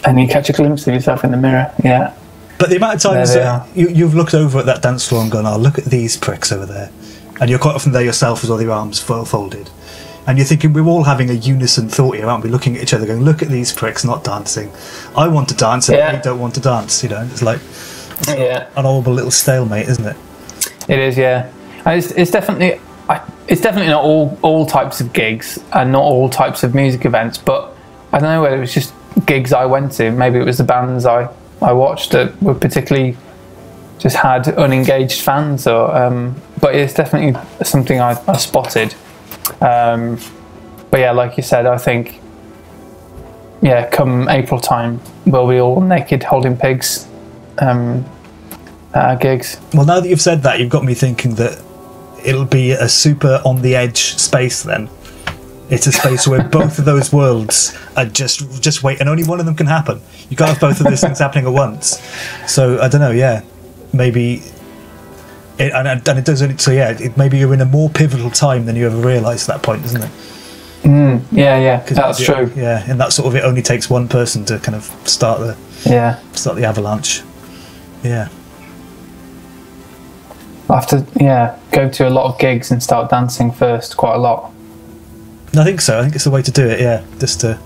and you catch a glimpse of yourself in the mirror. Yeah. But the amount of times There they that you've looked over at that dance floor and gone, oh, look at these pricks over there. And you're quite often there yourself with all your arms folded. And you're thinking, we're all having a unison thought here, aren't we? Looking at each other going, look at these pricks not dancing. I want to dance and they don't want to dance, you know. It's like an horrible little stalemate, isn't it? It is, yeah. And it's definitely not all types of gigs and not all types of music events, but I don't know whether it was just gigs I went to. Maybe it was the bands I watched that were particularly just had unengaged fans, or but it's definitely something I spotted. But yeah, like you said, I think come April time we'll be all naked holding pigs at our gigs. Well, now that you've said that, you've got me thinking that it'll be a super on the edge space then. It's a space where both of those worlds are just wait, and only one of them can happen. You can't have both of those things happening at once. So I don't know, maybe and it does. So maybe you're in a more pivotal time than you ever realised at that point, isn't it? Yeah, that's true. Yeah, and that sort of, it only takes one person to kind of start the avalanche. Yeah. I'll have to go to a lot of gigs and start dancing first, quite a lot. I think so. I think it's the way to do it. Yeah, just to.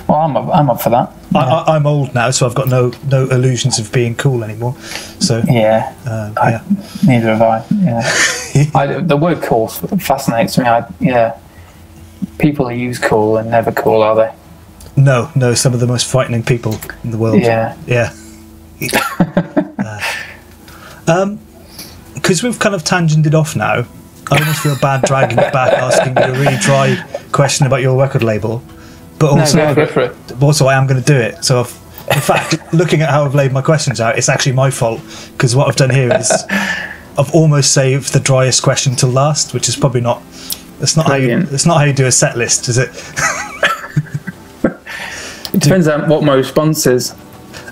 Well, I'm up for that. I'm old now, so I've got no illusions of being cool anymore. So neither have I. Yeah, the word "cool" fascinates me. People who use "cool" are never cool, are they? No, some of the most frightening people in the world. Yeah. Because we've kind of tangented off now, I almost feel bad dragging it back, asking you a really dry question about your record label. But also, go for it. Also, I am going to do it. So, in fact, looking at how I've laid my questions out, it's actually my fault, because what I've done here is I've almost saved the driest question till last, which is probably not. It's not how you do a set list, is it? It depends on what my response is.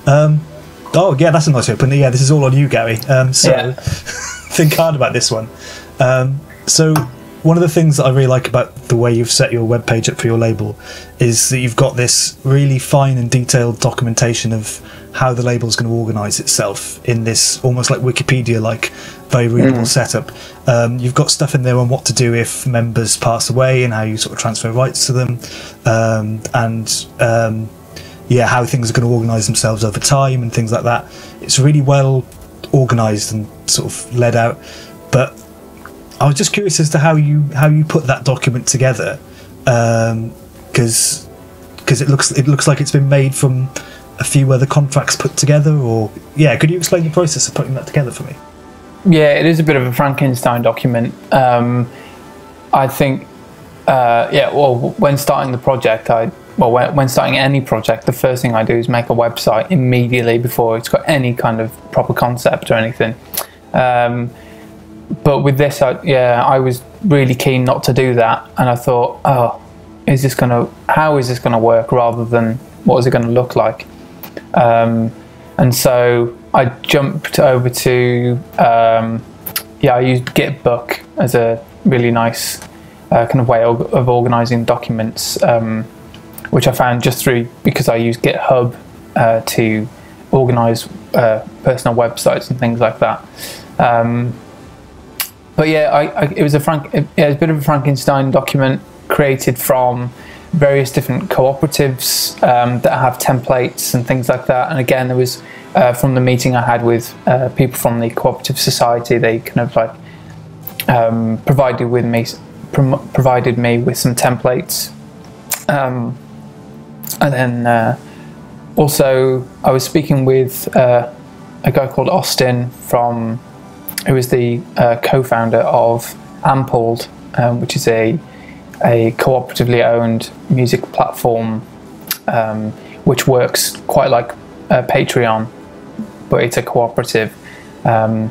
Oh yeah, that's a nice open. Yeah, this is all on you, Gary. Think hard about this one. So one of the things that I really like about the way you've set your webpage up for your label is that you've got this really fine and detailed documentation of how the label is going to organise itself in this almost like Wikipedia-like, very readable setup. You've got stuff in there on what to do if members pass away and how you sort of transfer rights to them, how things are going to organise themselves over time and things like that. It's really well organised and sort of laid out. But I was just curious as to how you put that document together, because it looks like it's been made from a few other contracts put together. Or could you explain the process of putting that together for me? Yeah, it is a bit of a Frankenstein document. I think, when starting the project, when starting any project, the first thing I do is make a website immediately before it's got any kind of proper concept or anything. But with this, I was really keen not to do that, and I thought, how is this going to work, rather than what is it going to look like? And so I jumped over to, I used Gitbook as a really nice kind of way of organising documents, which I found just because I use GitHub to organise personal websites and things like that. But yeah, it was a bit of a Frankenstein document created from various different cooperatives that have templates and things like that. And again, there was from the meeting I had with people from the cooperative society, they kind of like provided me with some templates, and then also I was speaking with a guy called Austin who is the co-founder of Ampled, which is a cooperatively owned music platform, which works quite like Patreon, but it's a cooperative. And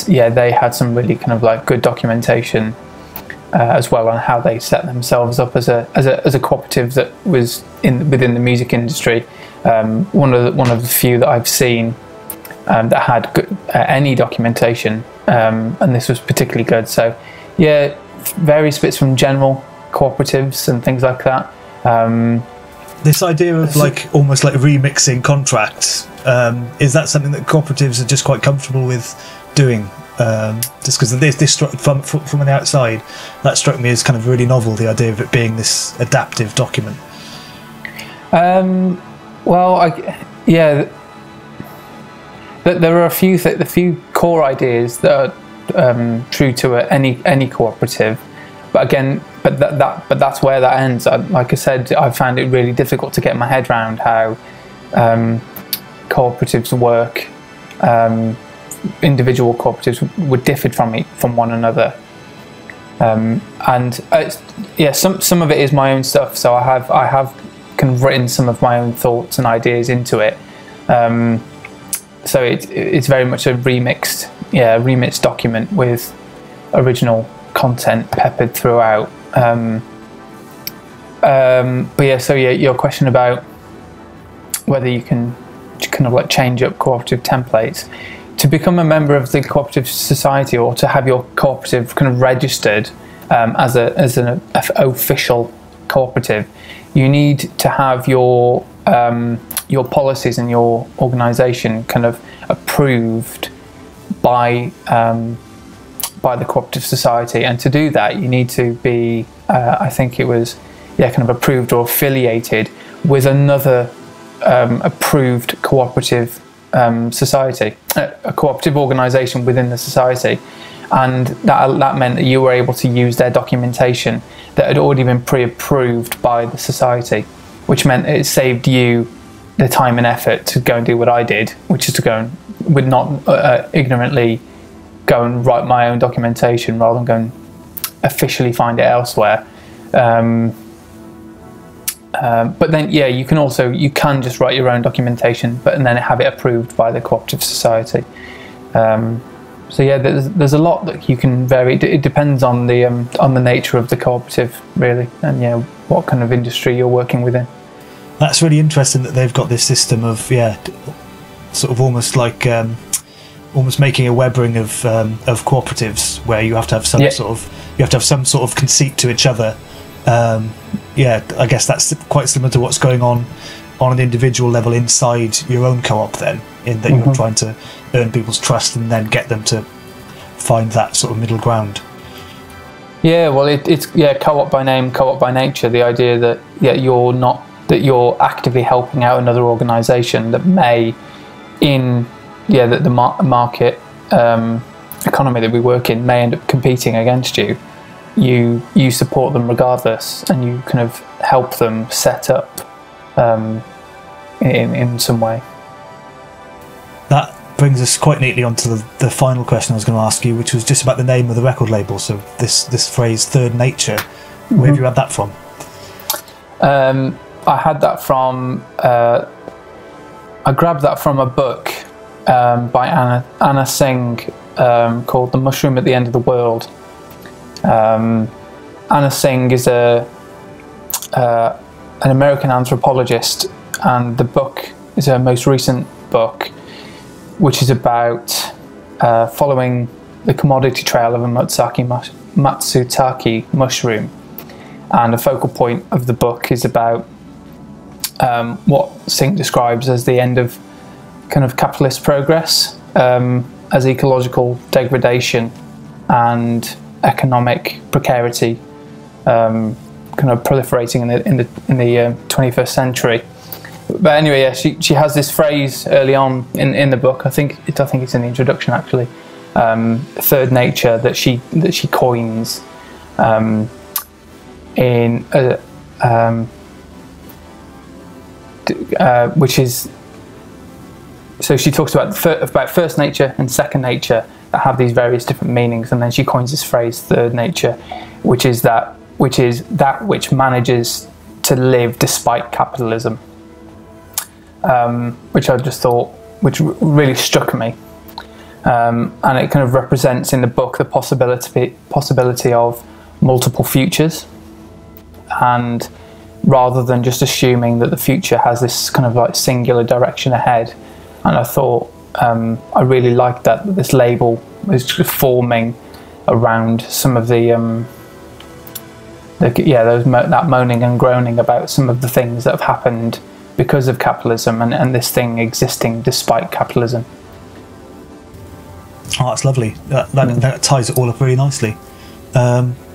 yeah, they had some really kind of like good documentation as well on how they set themselves up as a cooperative that was within the music industry. One of the few that I've seen that had any documentation, and this was particularly good. So yeah, various bits from general cooperatives and things like that. This idea of like almost like remixing contracts, is that something that cooperatives are just quite comfortable with doing? Just because this struck from the outside, that struck me as kind of really novel, the idea of it being this adaptive document. There are a few core ideas that are true to any cooperative, but that's where that ends. Like I said, I found it really difficult to get my head around how cooperatives work. Individual cooperatives were differed from one another, and some of it is my own stuff. So I have kind of written some of my own thoughts and ideas into it. So it's very much a remixed document with original content peppered throughout. Your question about whether you can kind of like change up cooperative templates. To become a member of the cooperative society, or to have your cooperative kind of registered as an official cooperative, you need to have your policies and your organisation kind of approved by the cooperative society. And to do that, you need to be, I think it was, kind of approved or affiliated with another approved cooperative society, a cooperative organisation within the society, and that meant that you were able to use their documentation that had already been pre-approved by the society, which meant it saved you the time and effort to go and do what I did, which is to go and would not ignorantly go and write my own documentation rather than go and officially find it elsewhere. But then, you can just write your own documentation, and then have it approved by the cooperative society. There's a lot that you can vary. It depends on the nature of the cooperative, really, and what kind of industry you're working within. That's really interesting that they've got this system of sort of almost like almost making a web ring of cooperatives where you have to have some sort of conceit to each other. I guess that's quite similar to what's going on an individual level inside your own co-op then, in that you're trying to earn people's trust and then get them to find that sort of middle ground. Yeah, well, it's co-op by name, co-op by nature. The idea that you're actively helping out another organisation that may, the market economy that we work in, may end up competing against you. You support them regardless, and you kind of help them set up in some way. That brings us quite neatly onto the final question I was going to ask you, which was just about the name of the record label. So this phrase, third nature, where have you had that from? I had that from, I grabbed that from a book by Anna Singh called The Mushroom at the End of the World. Anna Singh is an American anthropologist, and the book is her most recent book, which is about following the commodity trail of a Mutsaki Matsutake mushroom, and the focal point of the book is about what Singh describes as the end of kind of capitalist progress, as ecological degradation and economic precarity kind of proliferating in the 21st century. But anyway, yeah, she has this phrase early on in the book. I think it's in the introduction actually. Third nature that she coins which is, so she talks about first nature and second nature that have these various different meanings, and then she coins this phrase third nature, which is that which manages to live despite capitalism, which I just thought, which really struck me, and it kind of represents in the book the possibility of multiple futures, and rather than just assuming that the future has this kind of like singular direction ahead. And I thought I really liked that this label was forming around some of that moaning and groaning about some of the things that have happened because of capitalism, and this thing existing despite capitalism. Oh, that's lovely. That ties it all up really nicely.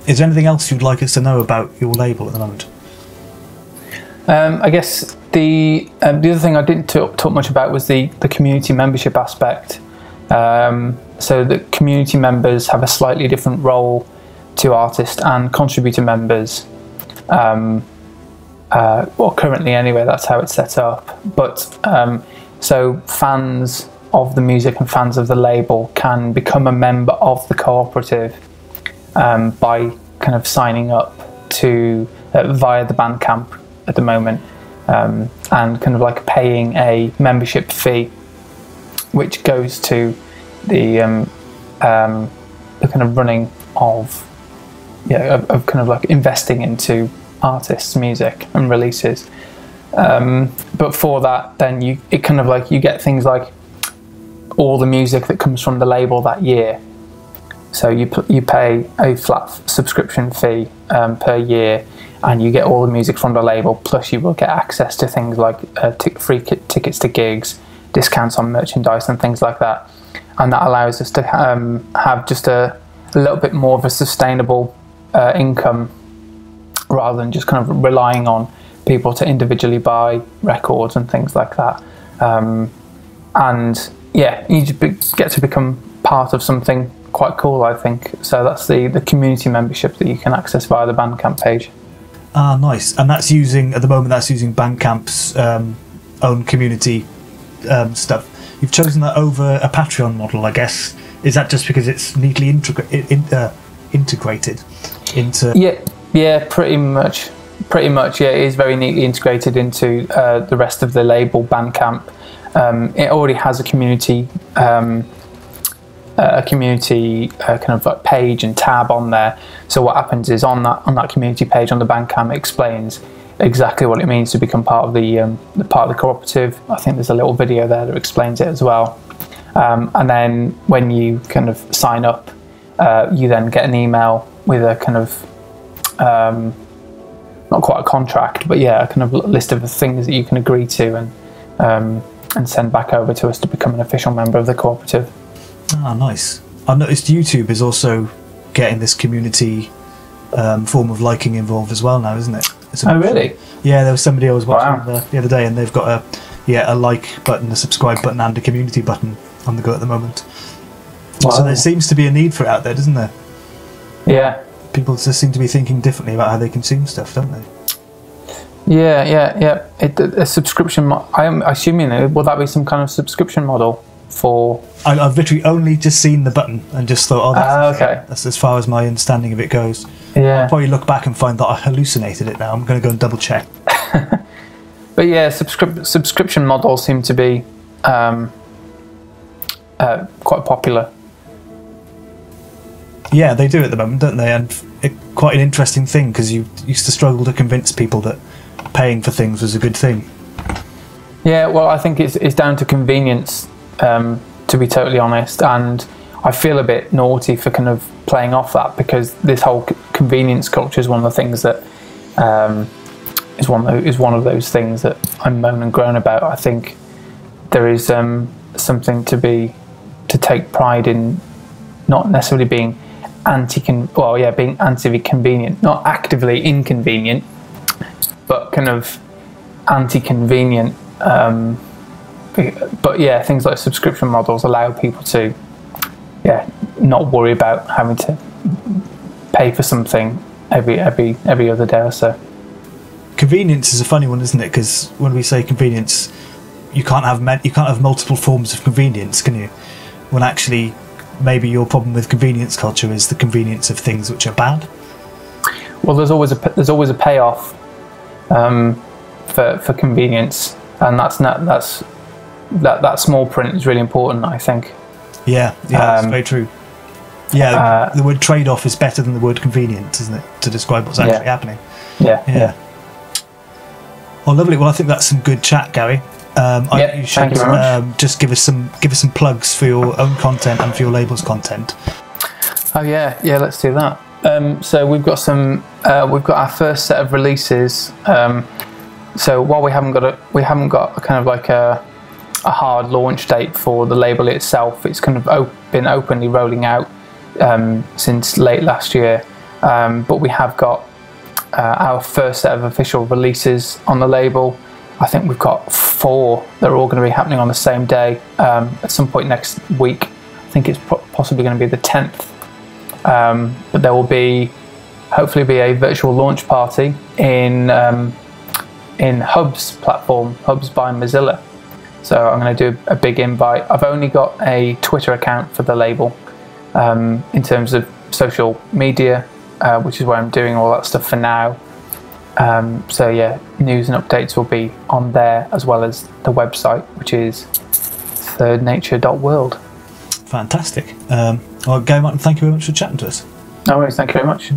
Is there anything else you'd like us to know about your label at the moment? I guess the other thing I didn't talk much about was the community membership aspect. So the community members have a slightly different role to artist and contributor members. Well, currently anyway, that's how it's set up. But so fans of the music and fans of the label can become a member of the cooperative by kind of signing up to via the Bandcamp at the moment, and kind of like paying a membership fee, which goes to the kind of running of kind of like investing into artists' music and releases. But for that, then you get things like all the music that comes from the label that year. So you pay a flat subscription fee per year, and you get all the music from the label, plus you will get access to things like free tickets to gigs, discounts on merchandise and things like that. And that allows us to have just a little bit more of a sustainable income, rather than just kind of relying on people to individually buy records and things like that. And yeah, you get to become part of something quite cool, I think. So that's the community membership that you can access via the Bandcamp page. Ah, nice. And that's using Bandcamp's own community stuff. You've chosen that over a Patreon model, I guess. Is that just because it's neatly integrated into? Yeah, pretty much. Yeah, it is very neatly integrated into the rest of the label Bandcamp. It already has a community kind of like page and tab on there. So what happens is on that community page on the Bandcamp, it explains exactly what it means to become part of the cooperative. I think there's a little video there that explains it as well. And then when you kind of sign up, you then get an email with a kind of not quite a contract, but yeah, a kind of list of the things that you can agree to and send back over to us to become an official member of the cooperative. Ah, nice. I noticed YouTube is also getting this community form of liking involved as well now, isn't it? Oh, really? Yeah, there was somebody I was watching the other day, and they've got a like button, a subscribe button, and a community button on the go at the moment. Wow. So there seems to be a need for it out there, doesn't there? Yeah. People just seem to be thinking differently about how they consume stuff, don't they? Yeah. A subscription. I'm assuming will that be some kind of subscription model for? I've literally only just seen the button and just thought, that's as far as my understanding of it goes. Yeah. I'll probably look back and find that I hallucinated it now. I'm going to go and double check. But yeah, subscription models seem to be quite popular. Yeah, they do at the moment, don't they? And quite an interesting thing, because you used to struggle to convince people that paying for things was a good thing. Yeah, well, I think it's down to convenience, to be totally honest, and I feel a bit naughty for kind of playing off that, because this whole convenience culture is one of the things that is one of those things that I moan and groan about. I think there is something to take pride in, not necessarily being being anti-convenient, not actively inconvenient, but kind of anti-convenient. But yeah, things like subscription models allow people to not worry about having to pay for something every other day or so. Convenience is a funny one, isn't it? Because when we say convenience, you can't have multiple forms of convenience, can you? When actually, maybe your problem with convenience culture is the convenience of things which are bad. Well, there's always a payoff for convenience, and that small print is really important, I think. Yeah, that's very true. Yeah, the word trade-off is better than the word convenience, isn't it, to describe what's actually happening? Yeah. Well, lovely. Well, I think that's some good chat, Gary. You should thank you very much. Just give us some plugs for your own content and for your label's content. Oh yeah, let's do that. So we've got our first set of releases. So while we haven't got a kind of like a hard launch date for the label itself, it's kind of been openly rolling out since late last year. But we have got our first set of official releases on the label. I think we've got 4 that are all going to be happening on the same day at some point next week. I think it's possibly going to be the 10th. But there will hopefully be a virtual launch party in Hub's platform, Hub's by Mozilla. So I'm going to do a big invite. I've only got a Twitter account for the label in terms of social media, which is where I'm doing all that stuff for now. So yeah, news and updates will be on there, as well as the website, which is thirdnature.world. Fantastic. Well, Gary Martin, thank you very much for chatting to us. No worries, thank you very much.